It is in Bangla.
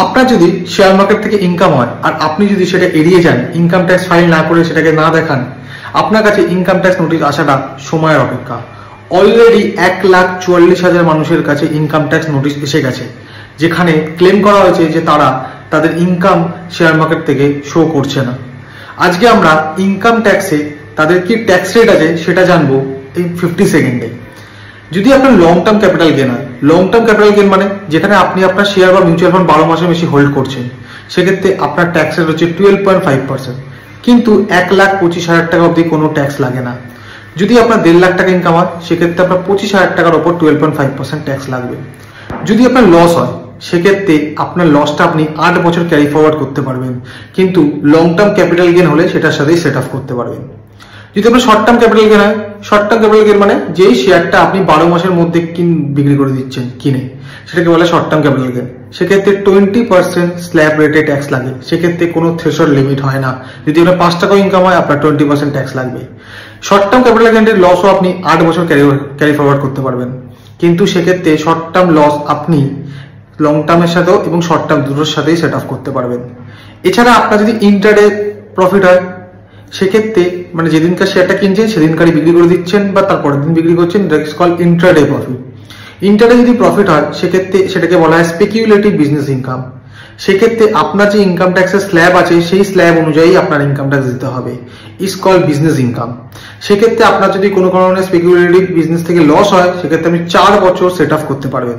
আপনার যদি শেয়ার মার্কেট থেকে ইনকাম হয় আর আপনি যদি সেটা এড়িয়ে যান, ইনকাম ট্যাক্স ফাইল না করে সেটাকে না দেখান, আপনার কাছে ইনকাম ট্যাক্স নোটিশ আসাটা সময়ের অপেক্ষা। অলরেডি 1,44,000 মানুষের কাছে ইনকাম ট্যাক্স নোটিশ এসে গেছে, যেখানে ক্লেম করা হয়েছে যে তারা তাদের ইনকাম শেয়ার মার্কেট থেকে শো করছে না। আজকে আমরা ইনকাম ট্যাক্সে তাদের কি ট্যাক্স রেট আছে সেটা জানবো এই 50 সেকেন্ডে। যদি আপনার লং টার্ম ক্যাপিটাল গেন হয়, লং টার্ম ক্যাপিটাল গেন মানে যেখানে আপনি আপনার শেয়ার বা মিউচুয়াল ফান্ড 12 মাসের বেশি হোল্ড করছেন, সেক্ষেত্রে আপনার ট্যাক্স রেট হচ্ছে 12.5%, কিন্তু 1,25,000 টাকা অবধি কোনো ট্যাক্স লাগে না। যদি আপনার 1.5 লাখ টাকা ইনকাম হয়, সেক্ষেত্রে আপনার 25,000 টাকার ওপর 12.5% ট্যাক্স লাগবে। যদি আপনার লস হয়, সেক্ষেত্রে আপনার লসটা আপনি 8 বছর ক্যারি ফরওয়ার্ড করতে পারবেন, কিন্তু লং টার্ম ক্যাপিটাল গেন হলে সেটার সাথেই সেট অফ করতে পারবেন। যদি আপনার শর্ট টার্ম ক্যাপিটাল গেন হয়, শর্ট টার্ম ক্যাপিটাল গেন মানে যেই শেয়ারটা আপনি 12 মাসের মধ্যে বিক্রি করে দিচ্ছেন কিনে, সেটাকে বলে শর্ট টার্ম ক্যাপিটাল গেন। সেক্ষেত্রে 20% স্ল্যাব রেটে ট্যাক্স লাগে। সেক্ষেত্রে কোনো থ্রেশহোল্ড লিমিট হয় না। যদি আপনার 5 টাকা ইনকাম হয়, আপনার 20% ট্যাক্স লাগবে। শর্ট টার্ম ক্যাপিটাল গেনের লসও আপনি 8 বছর ক্যারি ফরওয়ার্ড করতে পারবেন, কিন্তু সেক্ষেত্রে শর্ট টার্ম লস আপনি লং টার্মের সাথেও এবং শর্ট টার্ম দুটোর সাথেই সেট অফ করতে পারবেন। এছাড়া আপনার যদি ইন্টারডে প্রফিট হয়, সেক্ষেত্রে মানে যেদিনকার শেয়ারটা কিনছেন সেদিনকারই বিক্রি করে দিচ্ছেন বা তারপরের দিন বিক্রি করছেন, that's called intraday profit. Interday যদি প্রফিট হয়, সেক্ষেত্রে সেটাকে বলা হয় স্পেকুলেটিভ বিজনেস ইনকাম। সেক্ষেত্রে আপনার যে ইনকাম ট্যাক্সের স্ল্যাব আছে, সেই স্ল্যাব অনুযায়ী আপনার ইনকাম ট্যাক্স দিতে হবে। Is called business income. সেক্ষেত্রে আপনার যদি কোনো কারণে স্পেকুলেটিভ বিজনেস থেকে লস হয়, সেক্ষেত্রে আপনি 4 বছর সেট অফ করতে পারবেন।